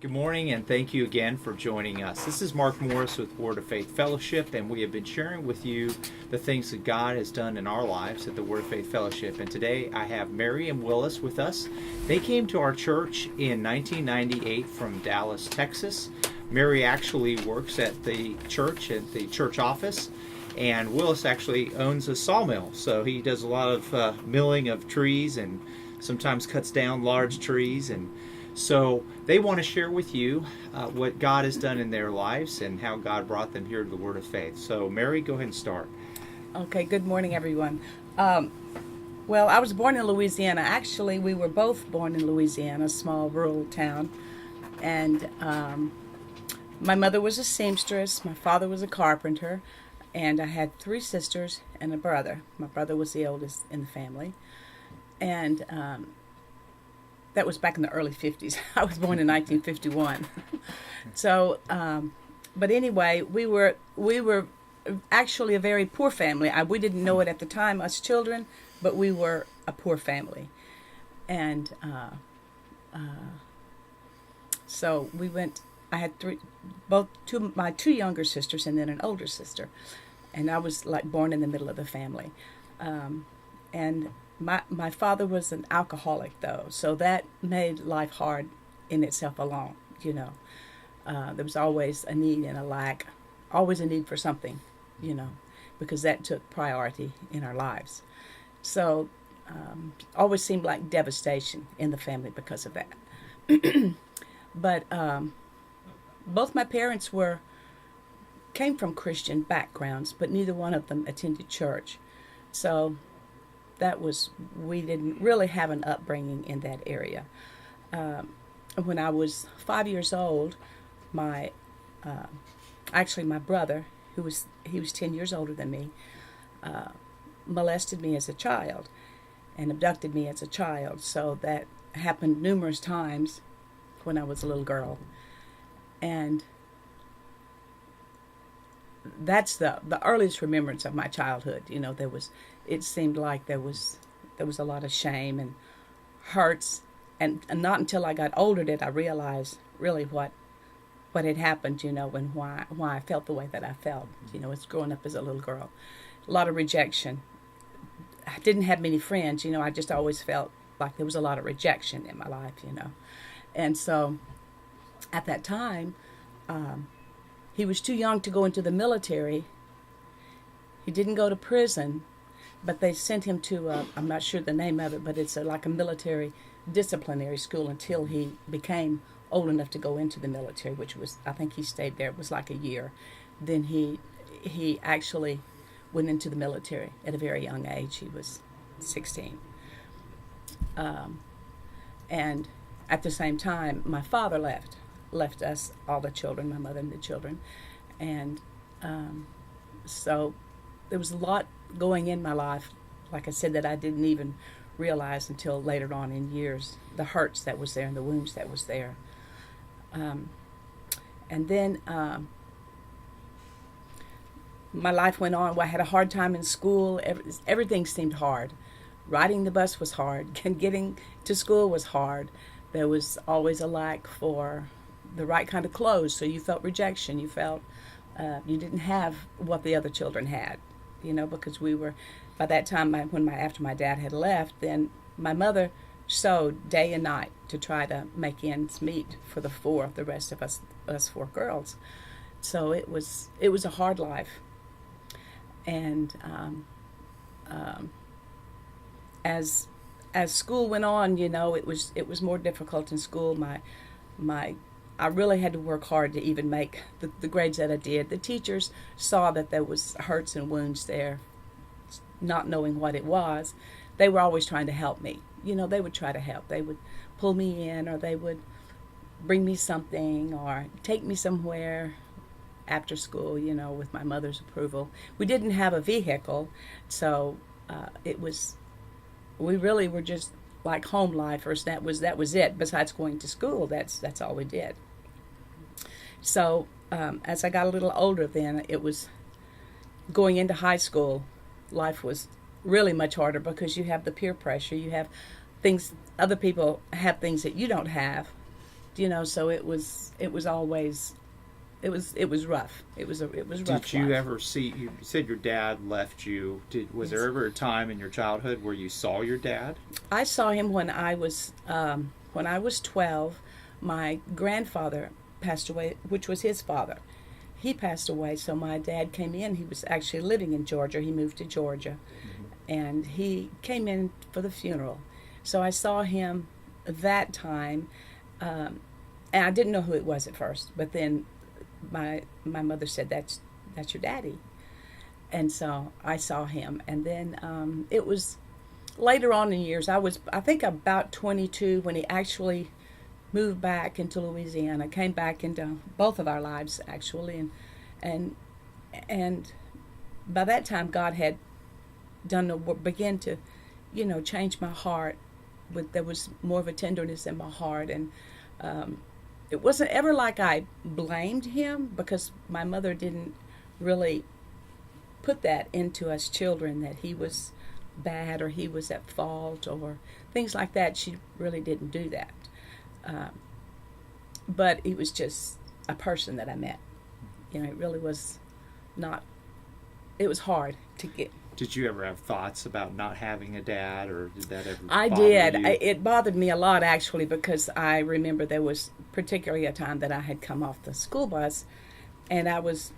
Good morning, and thank you again for joining us. This is Mark Morris with Word of Faith Fellowship, and we have been sharing with you the things that God has done in our lives at the Word of Faith Fellowship. And today I have Mary and Willis with us. They came to our church in 1998 from Dallas, Texas. Mary actually works at the church office, and Willis actually owns a sawmill, so he does a lot of milling of trees and sometimes cuts down large trees. And so they want to share with you what God has done in their lives and how God brought them here to the Word of Faith. So Mary, go ahead and start. Okay, good morning, everyone. Well, I was born in Louisiana. Actually, we were both born in Louisiana, a small rural town. And my mother was a seamstress, my father was a carpenter, and I had 3 sisters and a brother. My brother was the oldest in the family. And that was back in the early 50s. I was born in 1951. So, but anyway, we were actually a very poor family. We didn't know it at the time, us children, but we were a poor family. And so we went. I had my two younger sisters and then an older sister, and I was like born in the middle of the family. And my father was an alcoholic, though, so that made life hard in itself alone, you know. There was always a need and a lack, always a need for something, you know, because that took priority in our lives. So always seemed like devastation in the family because of that. But both my parents came from Christian backgrounds, but neither one of them attended church. So we didn't really have an upbringing in that area. When I was 5 years old, my brother, he was 10 years older than me, molested me as a child and abducted me as a child. So that happened numerous times when I was a little girl. And that's the earliest remembrance of my childhood. You know, it seemed like there was a lot of shame and hurts, and not until I got older did I realize really what had happened, you know, and why I felt the way that I felt. You know, it's growing up as a little girl. A lot of rejection. I didn't have many friends, you know, I just always felt like there was a lot of rejection in my life, you know. And so at that time, he was too young to go into the military. He didn't go to prison, but they sent him to, I'm not sure the name of it, but it's like a military disciplinary school until he became old enough to go into the military, which was, I think he stayed there, it was like a year. Then he actually went into the military at a very young age. He was 16. And at the same time, my father left us, all the children, my mother and the children. And so there was a lot going in my life, like I said, that I didn't even realize until later on in years, the hurts that was there and the wounds that was there. And then my life went on. I had a hard time in school. Everything seemed hard. Riding the bus was hard. Getting to school was hard. There was always a lack for the right kind of clothes, so you felt rejection. You felt you didn't have what the other children had, you know, because we were, by that time, after my dad had left, then my mother sewed day and night to try to make ends meet for the rest of us 4 girls. So it was a hard life. And as school went on, you know, it was more difficult in school. I really had to work hard to even make the grades that I did. The teachers saw that there was hurts and wounds there, not knowing what it was. They were always trying to help me. You know, they would try to help. They would pull me in, or they would bring me something, or take me somewhere after school, you know, with my mother's approval. We didn't have a vehicle, so we really were just like home lifers. That was it. Besides going to school, that's all we did. So as I got a little older, then it was going into high school. Life was really much harder because you have the peer pressure. You have things, other people have things that you don't have, So it was always it was rough. It was rough. Did you life. ever see? You said your dad left you. Was there ever a time in your childhood where you saw your dad? I saw him when I was 12. My grandfather passed away, which was his father. He passed away, so my dad came in. He was actually living in Georgia. He moved to Georgia, and he came in for the funeral. So I saw him that time, and I didn't know who it was at first. But then my mother said, "That's your daddy," and so I saw him. And then it was later on in years. I think about 22 when he actually moved back into Louisiana, came back into both of our lives actually, and by that time God had began to, change my heart. There was more of a tenderness in my heart, and it wasn't ever like I blamed him, because my mother didn't really put that into us children, that he was bad or he was at fault or things like that. She really didn't do that. But he was just a person that I met. It really was not, it was hard to get. Did you ever have thoughts about not having a dad, or did that ever I bother did. you? It bothered me a lot, actually, because I remember there was particularly a time that I had come off the school bus, and I was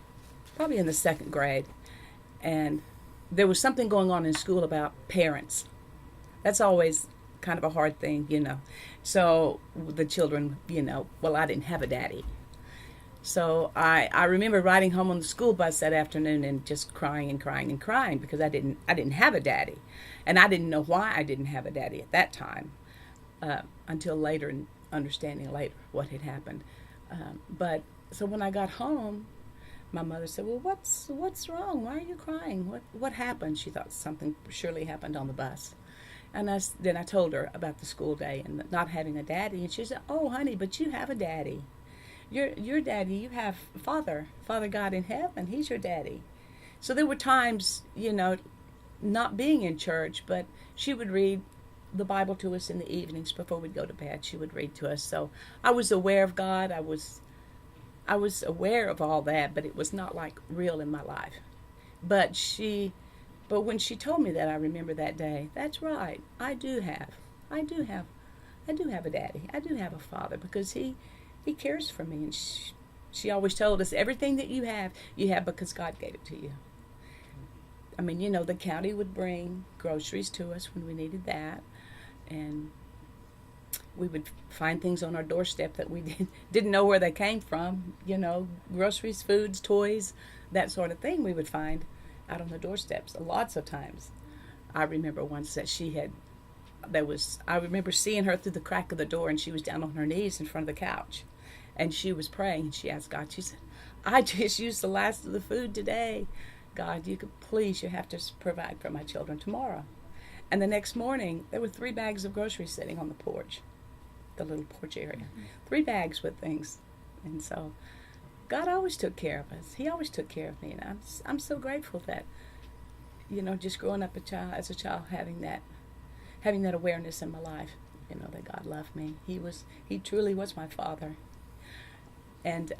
probably in the second grade, and there was something going on in school about parents. That's always kind of a hard thing, So the children, well, I didn't have a daddy. So I remember riding home on the school bus that afternoon and just crying and crying and crying because I didn't have a daddy. And I didn't know why I didn't have a daddy at that time, until later, and understanding later what had happened. But so when I got home, my mother said, "Well, what's wrong? Why are you crying? What happened?" She thought something surely happened on the bus. And then I told her about the school day and not having a daddy. And she said, "Oh, honey, but you have a daddy. Your daddy, you have Father God in heaven. He's your daddy." So there were times, not being in church, but she would read the Bible to us in the evenings before we'd go to bed. She would read to us. So I was aware of God. I was aware of all that, but it was not like real in my life. But when she told me that, I remember that day. That's right. I do have a daddy. I do have a father, because he cares for me. And she always told us, everything that you have because God gave it to you. I mean, the county would bring groceries to us when we needed that, and we would find things on our doorstep that we didn't know where they came from. Groceries, foods, toys, that sort of thing we would find out on the doorsteps lots of times. I remember once that I remember seeing her through the crack of the door, and she was down on her knees in front of the couch, and she was praying, and she asked God, she said, "I just used the last of the food today. God, you have to provide for my children tomorrow." And the next morning, there were 3 bags of groceries sitting on the porch, the little porch area. Mm-hmm. 3 bags with things. And so God always took care of us. He always took care of me. And I'm so grateful that, just growing up as a child, having that awareness in my life, that God loved me. He truly was my father. And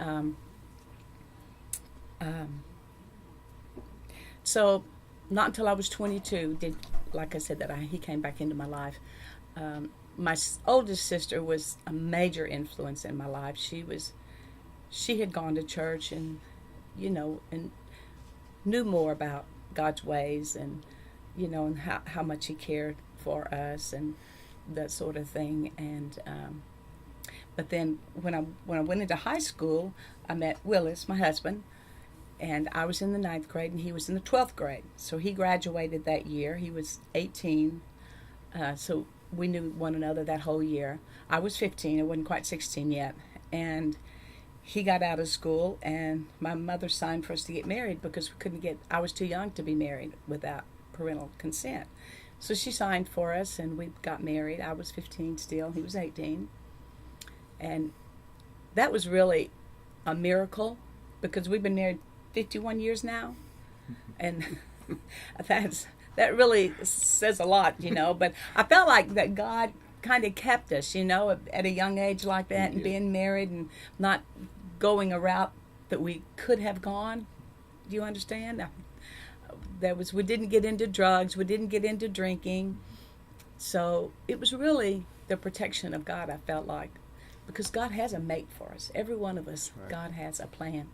so not until I was 22 like I said, he came back into my life. My oldest sister was a major influence in my life. She had gone to church and knew more about God's ways, and and how much He cared for us and that sort of thing. And but then when I went into high school, I met Willis, my husband, and I was in the 9th grade and he was in the 12th grade. So he graduated that year. He was 18, so we knew one another that whole year. I was 15. I wasn't quite 16 yet, and he got out of school, and my mother signed for us to get married because I was too young to be married without parental consent. So she signed for us, and we got married. I was 15 still. He was 18. And that was really a miracle, because we've been married 51 years now. And that really says a lot, But I felt like that God kind of kept us, at a young age like that, and being married and not going a route that we could have gone. Do you understand? We didn't get into drugs, we didn't get into drinking. So it was really the protection of God, I felt like, because God has a mate for us. Every one of us, right. God has a plan,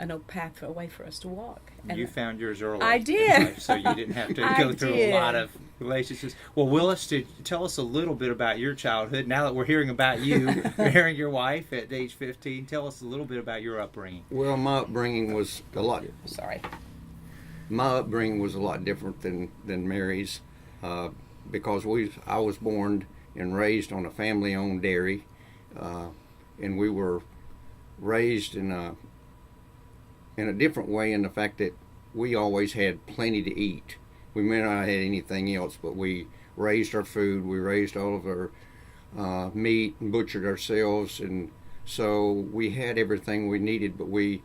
a path, a way for us to walk. And you found yours early. I did. Life, so you didn't have to go through a lot of relationships. Well, Willis, tell us a little bit about your childhood. Now that we're hearing about you, we're hearing your wife at age 15. Tell us a little bit about your upbringing. Well, my upbringing was a lot. Sorry. My upbringing was a lot different than Mary's, because I was born and raised on a family-owned dairy, and we were raised in a different way in the fact that we always had plenty to eat. We may not have had anything else, but we raised our food. We raised all of our meat and butchered ourselves, and so we had everything we needed. But we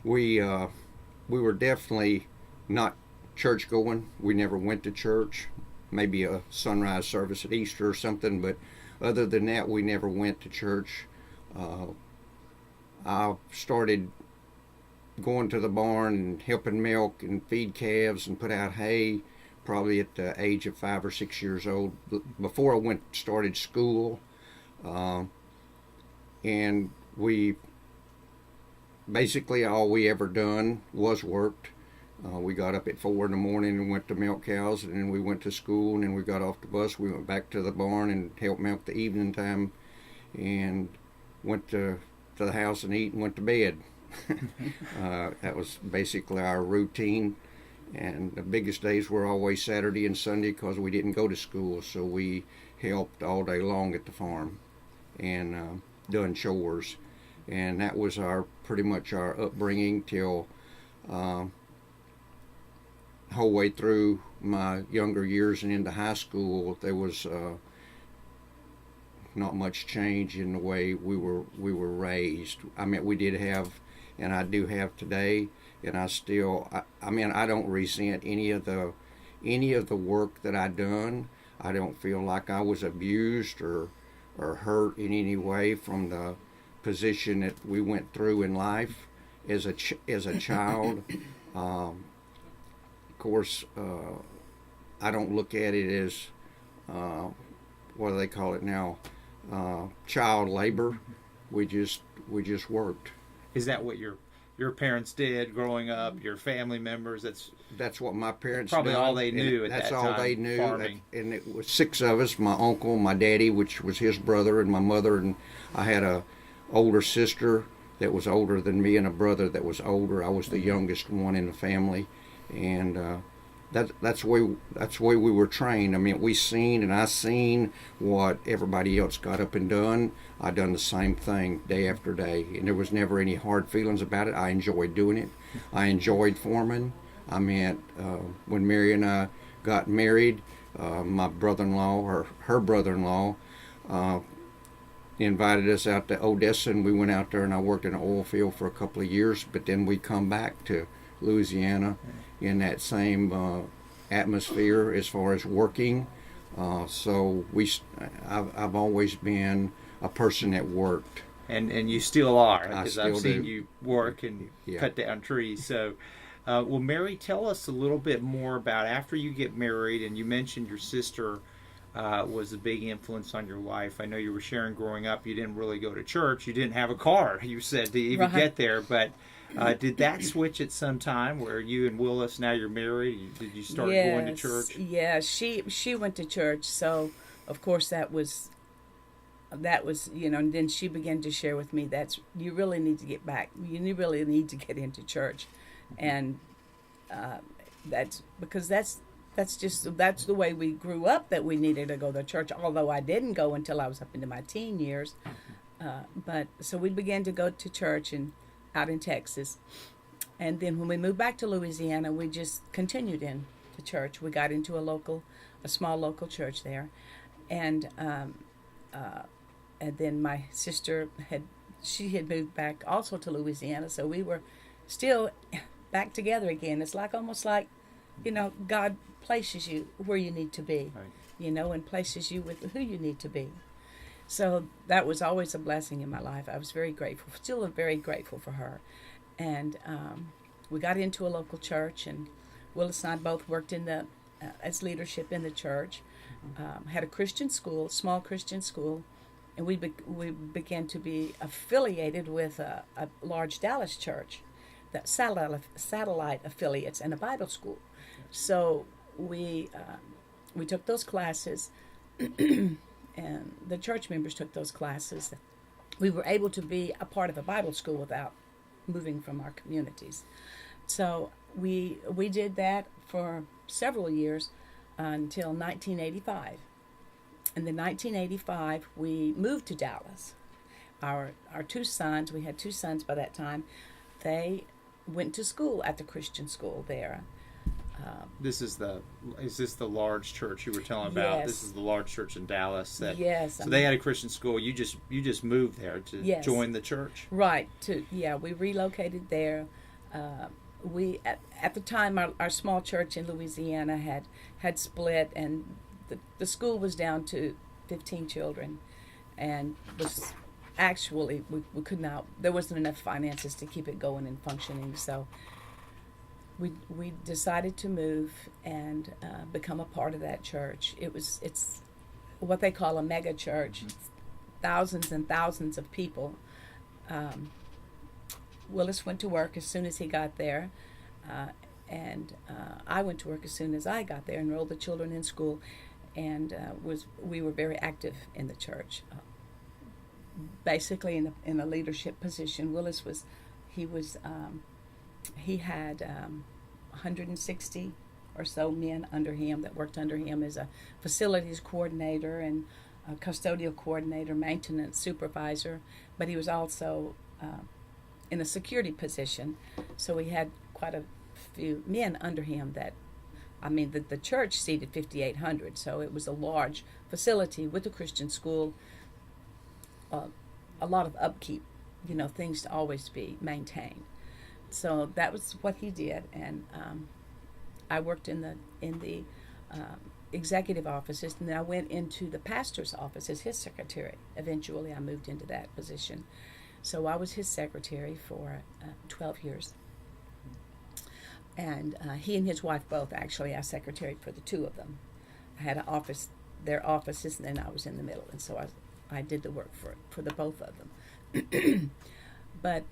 were definitely not church going. We never went to church. Maybe a sunrise service at Easter or something, but other than that, we never went to church. I started going to the barn and helping milk and feed calves and put out hay probably at the age of 5 or 6 years old, before I started school. And we basically, all we ever done was worked. We got up at 4 in the morning and went to milk cows, and then we went to school, and then we got off the bus. We went back to the barn and helped milk the evening time, and went to the house and eat and went to bed. That was basically our routine, and the biggest days were always Saturday and Sunday because we didn't go to school, so we helped all day long at the farm and done chores, and that was pretty much our upbringing till whole way through my younger years and into high school. There was not much change in the way we were raised. I mean, we did have, and I do have today, and I still, I don't resent any of the work that I done. I don't feel like I was abused or hurt in any way from the position that we went through in life as a child. Of course, I don't look at it as what do they call it now? Child labor. We just worked. Is that what your parents did growing up? Your family members? That's what my parents probably done. All they knew at that's that all time, they knew. Farming. And it was 6 of us: my uncle, my daddy, which was his brother, and my mother. And I had a older sister that was older than me, and a brother that was older. I was the youngest one in the family, and that's the way we were trained. I mean, I seen what everybody else got up and done. I done the same thing day after day, and there was never any hard feelings about it. I enjoyed doing it. I enjoyed farming. I mean, when Mary and I got married, my brother-in-law, or her brother-in-law, invited us out to Odessa, and we went out there, and I worked in an oil field for a couple of years. But then we come back to Louisiana in that same atmosphere as far as working. So I've always been a person that worked. And you still are, because I've seen do. you work and cut down trees. So, well, Mary, tell us a little bit more about after you get married, and you mentioned your sister was a big influence on your life. I know you were sharing growing up, you didn't really go to church. You didn't have a car, you said, to even get there. But did that switch at some time where you and Willis, now you're married, did you start going to church? Yeah, she went to church. So, of course, that was, and then she began to share with me you really need to get back. You really need to get into church. And that's because that's the way we grew up, that we needed to go to church, although I didn't go until I was up into my teen years. But so we began to go to church and out in Texas. And then when we moved back to Louisiana, we just continued in to church. We got into a small local church there. And then my sister had moved back also to Louisiana, so we were still back together again. It's almost like, God places you where you need to be. Right. and places you with who you need to be. So that was always a blessing in my life. I was very grateful, still very grateful for her. And we got into a local church, and Willis and I both worked in the as leadership in the church. Had a Christian school, small Christian school, and we began to be affiliated with a large Dallas church, that satellite affiliates, and a Bible school. So we took those classes, and the church members took those classes. We were able to be a part of a Bible school without moving from our communities. So we did that for several years until 1985. And in 1985, we moved to Dallas. Our two sons, we had two sons by that time, they went to school at the Christian school there. Is this the large church you were telling about? Yes. This is the large church in Dallas. Yes. So they had a Christian school. You just moved there to Yes. join the church. Right. We relocated there. We at the time our small church in Louisiana had split, and the school was down to 15 children, and was actually we could not. There wasn't enough finances to keep it going and functioning. So we decided to move and become a part of that church. It's what they call a mega church, thousands and thousands of people. Willis went to work as soon as he got there, and I went to work as soon as I got there, enrolled the children in school, and we were very active in the church. Basically in a leadership position. Willis he had 160 or so men under him that worked under him as a facilities coordinator and a custodial coordinator, maintenance supervisor, but he was also in a security position, so he had quite a few men under him the church seated 5,800, so it was a large facility with a Christian school, a lot of upkeep, things to always be maintained. So that was what he did, and I worked in the executive offices, and then I went into the pastor's office as his secretary. Eventually, I moved into that position. So I was his secretary for 12 years. And he and his wife both, actually, I secretaried for the two of them. I had their offices, and then I was in the middle. And so I did the work for the both of them. But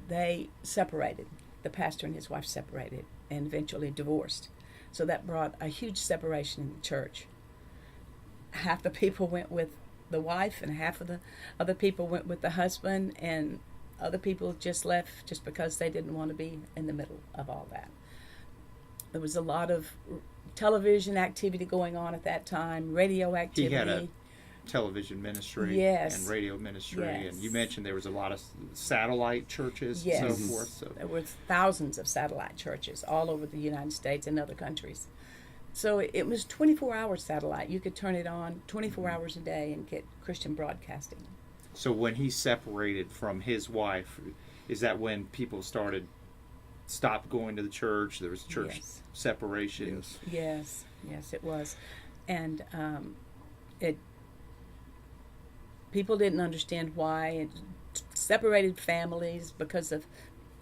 they separated. The pastor and his wife separated and eventually divorced. So that brought a huge separation in the church. Half the people went with the wife, and half of the other people went with the husband, and other people just left just because they didn't want to be in the middle of all that. There was a lot of television activity going on at that time, radio activity. He had a television ministry, yes, and radio ministry, yes, and you mentioned there was a lot of satellite churches, yes, and so forth. So there were thousands of satellite churches all over the United States and other countries. So it was 24-hour satellite. You could turn it on 24 hours a day and get Christian broadcasting. So when he separated from his wife, is that when people stopped going to the church? There was church Yes. separation. Yes, it was. And people didn't understand why. It separated families because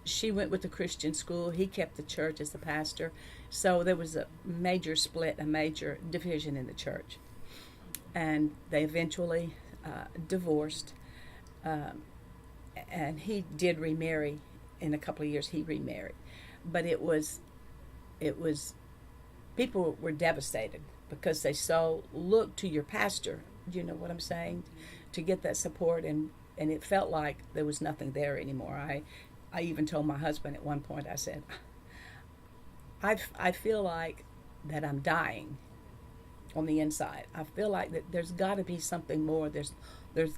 she went with the Christian school. He kept the church as the pastor. So there was a major split, a major division in the church. And they eventually divorced. And he did remarry. In a couple of years, he remarried. But it was people were devastated because they so looked to your pastor, you know what I'm saying, to get that support, and it felt like there was nothing there anymore. I even told my husband at one point, I said, I feel like that I'm dying on the inside. I feel like that there's got to be something more. There's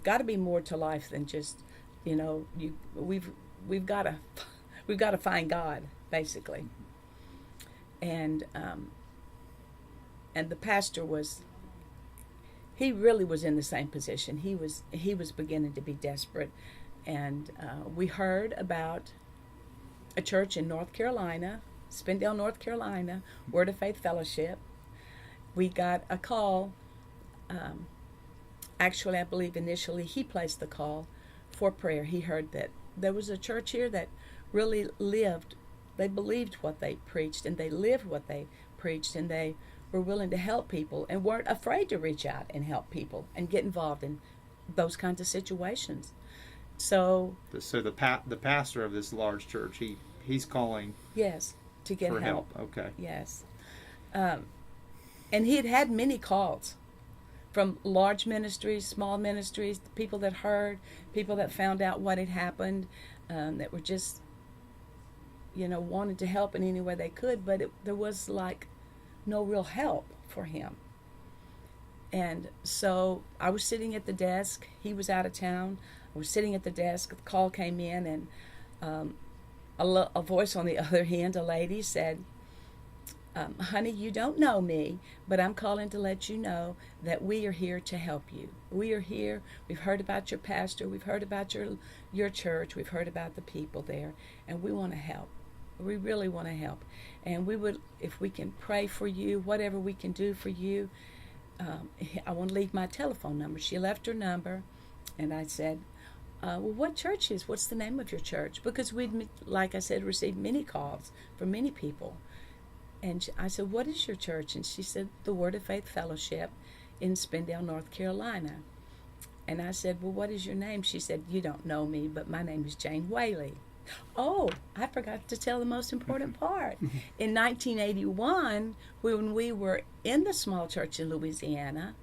got to be more to life than just, we've got to find God, basically. And the pastor he really was in the same position. He was beginning to be desperate, and we heard about a church in North Carolina, Spindale, North Carolina, Word of Faith Fellowship, we got a call. Actually, I believe initially he placed the call for prayer. He heard that there was a church here that really lived. They believed what they preached, and they lived what they preached, and they were willing to help people and weren't afraid to reach out and help people and get involved in those kinds of situations. So the pastor of this large church, he's calling, yes, to get for help. Okay. Yes. And he had many calls from large ministries, small ministries, people that heard, people that found out what had happened, that were just, wanted to help in any way they could, but there was like no real help for him. And so I was sitting at the desk. He was out of town. I was sitting at the desk. The call came in, and a voice on the other end, a lady, said, honey, you don't know me, but I'm calling to let you know that we are here to help you. We are here. We've heard about your pastor. We've heard about your church. We've heard about the people there, and we want to help. We really want to help. And we would, if we can pray for you, whatever we can do for you. I want to leave my telephone number. She left her number, and I said, well, what church is? What's the name of your church? Because we'd, like I said, received many calls from many people. And I said, what is your church? And she said, the Word of Faith Fellowship in Spindale, North Carolina. And I said, well, what is your name? She said, you don't know me, but my name is Jane Whaley. Oh, I forgot to tell the most important part. In 1981, when we were in the small church in Louisiana,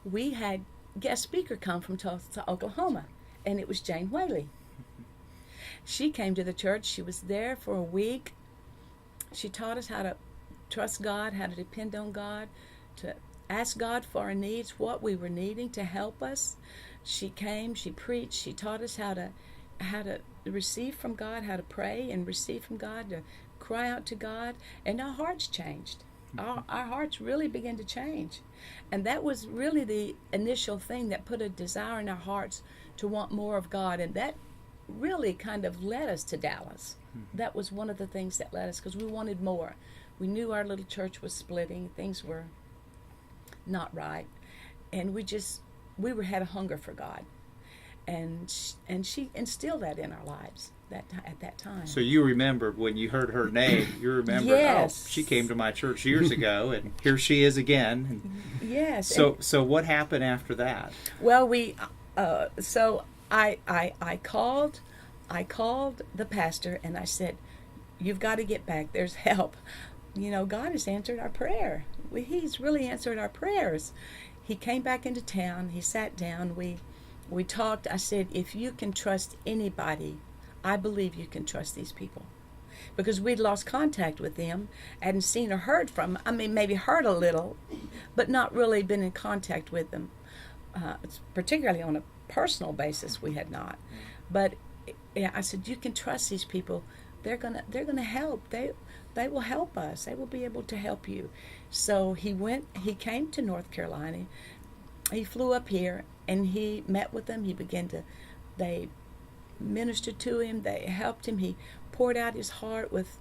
we had guest speaker come from Tulsa, Oklahoma, and it was Jane Whaley. She came to the church. She was there for a week. She taught us how to trust God, how to depend on God, to ask God for our needs, what we were needing to help us. She came, she preached, she taught us how to receive from God, how to pray and receive from God, to cry out to God, and our hearts changed. Our hearts really began to change. And that was really the initial thing that put a desire in our hearts to want more of God, and that really kind of led us to Dallas. That was one of the things that led us, because we wanted more. We knew our little church was splitting, things were not right, and we had a hunger for God. And she instilled that in our lives at that time. So you remembered when you heard her name, you remembered, yes. Oh, she came to my church years ago, and here she is again. And yes. So what happened after that? Well, so I called the pastor, and I said, you've got to get back. There's help. God has answered our prayer. He's really answered our prayers. He came back into town. He sat down. We talked. I said, if you can trust anybody, I believe you can trust these people. Because we'd lost contact with them, hadn't seen or heard from them. I mean, maybe heard a little, but not really been in contact with them. Particularly on a personal basis, we had not. But yeah, I said, you can trust these people. They're gonna help. They will help us. They will be able to help you. So he came to North Carolina. He flew up here, and he met with them. They ministered to him. They helped him. He poured out his heart with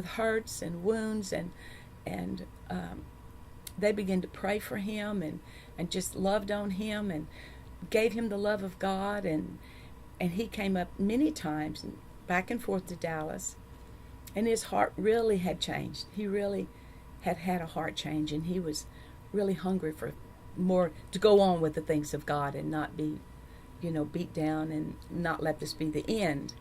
hurts and wounds, and they began to pray for him and just loved on him and gave him the love of God. And he came up many times and back and forth to Dallas, and his heart really had changed. He really had a heart change, and he was really hungry for more, to go on with the things of God and not be, beat down, and not let this be the end.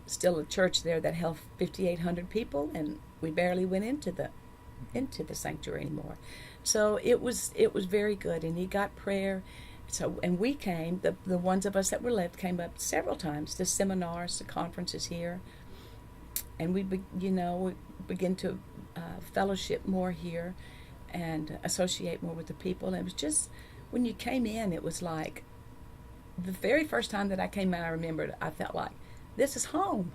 Still a church there that held 5,800 people, and we barely went into the sanctuary anymore. So it was very good, and he got prayer. So, and we came, the ones of us that were left came up several times to seminars, to conferences here, and we begin to fellowship more here and associate more with the people. And it was just, when you came in, it was like, the very first time that I came in, I remembered, I felt like, this is home.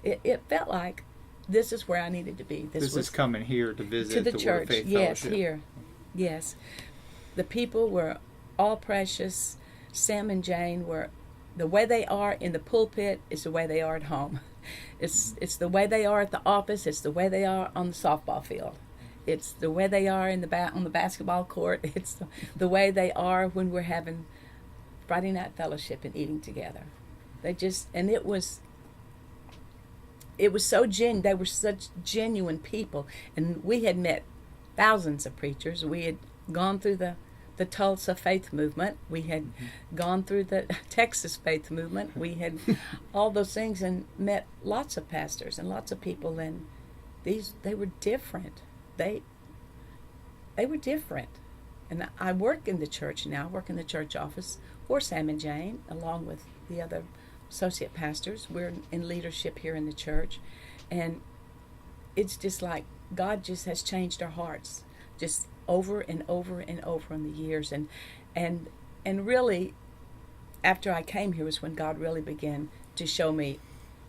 It felt like this is where I needed to be. This was coming here to visit to the Word church. of Faith Yes, Fellowship. here. Yes. The people were all precious. Sam and Jane were, the way they are in the pulpit is the way they are at home. It's the way they are at the office. It's the way they are on the softball field. It's the way they are in on the basketball court. It's the way they are when we're having Friday night fellowship and eating together. They just, and it was so they were such genuine people. And we had met thousands of preachers. We had gone through the Tulsa faith movement. We had gone through the Texas faith movement. We had all those things and met lots of pastors and lots of people, and they were different. They were different. And I work in the church now. I work in the church office for Sam and Jane, along with the other associate pastors. We're in leadership here in the church. And it's just like God just has changed our hearts just over and over and over in the years. And really, after I came here was when God really began to show me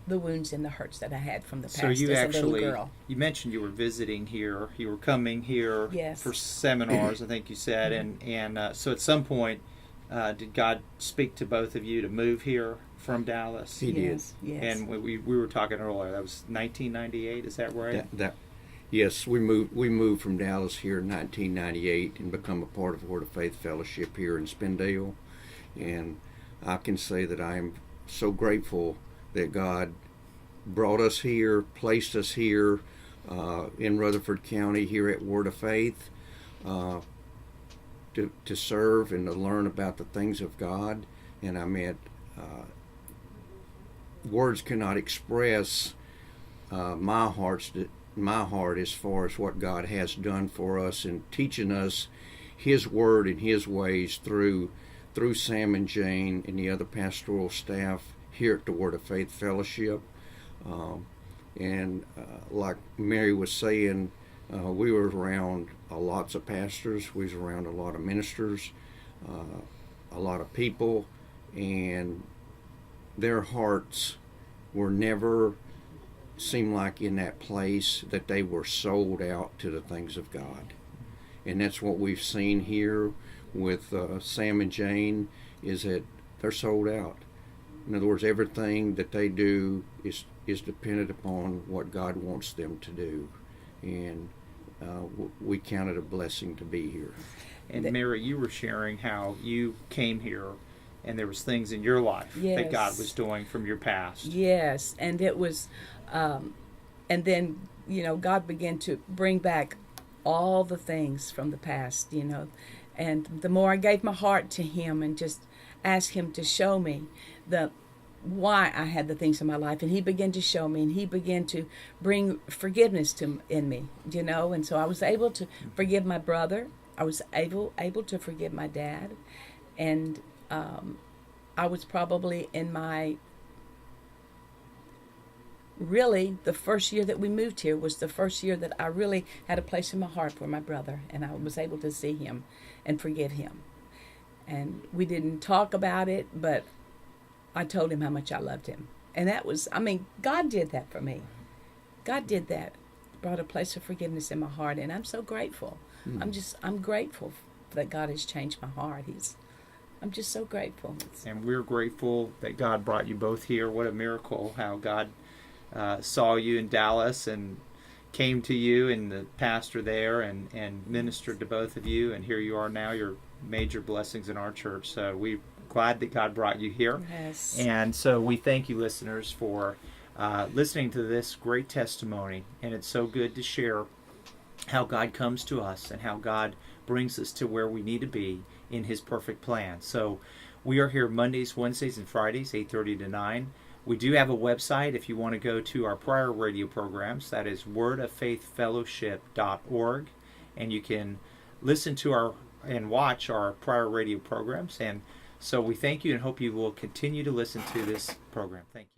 the wounds and the hurts that I had from the past. So you as a little actually, girl. you mentioned you were visiting here. You were coming here Yes. for seminars, I think you said. And so at some point, did God speak to both of you to move here from Dallas? He did. Yes. And we were talking earlier. That was 1998. Is that right? Yes, we moved from Dallas here in 1998 and become a part of Word of Faith Fellowship here in Spindale. And I can say that I am so grateful that God brought us here, placed us here in Rutherford County here at Word of Faith to serve and to learn about the things of God. And I mean, words cannot express my heart as far as what God has done for us in teaching us His Word and His ways through Sam and Jane and the other pastoral staff here at the Word of Faith Fellowship. Like Mary was saying, we were around lots of pastors, we was around a lot of ministers, a lot of people, and their hearts were never seemed like in that place that they were sold out to the things of God. And that's what we've seen here with Sam and Jane, is that they're sold out. In other words, everything that they do is dependent upon what God wants them to do. And we count it a blessing to be here. And Mary, you were sharing how you came here and there was things in your life that God was doing from your past. Yes, and it was, and then, God began to bring back all the things from the past, and the more I gave my heart to Him and just asked Him to show me why I had the things in my life, and He began to show me, and He began to bring forgiveness in me, and so I was able to forgive my brother. I was able to forgive my dad, and I was probably in really the first year that we moved here was the first year that I really had a place in my heart for my brother, and I was able to see him and forgive him. And we didn't talk about it, but I told him how much I loved him. And that was, God did that for me. God did that. Brought a place of forgiveness in my heart, and I'm so grateful. I'm grateful that God has changed my heart. I'm just so grateful. And we're grateful that God brought you both here. What a miracle how God saw you in Dallas and came to you and the pastor there and ministered to both of you. And here you are now. You're major blessings in our church. So we're glad that God brought you here. Yes. And so we thank you, listeners, for listening to this great testimony. And it's so good to share how God comes to us and how God brings us to where we need to be in His perfect plan. So we are here Mondays, Wednesdays, and Fridays, 8:30 to 9. We do have a website if you want to go to our prior radio programs. That is wordoffaithfellowship.org. And you can listen to and watch our prior radio programs. And so we thank you and hope you will continue to listen to this program. Thank you.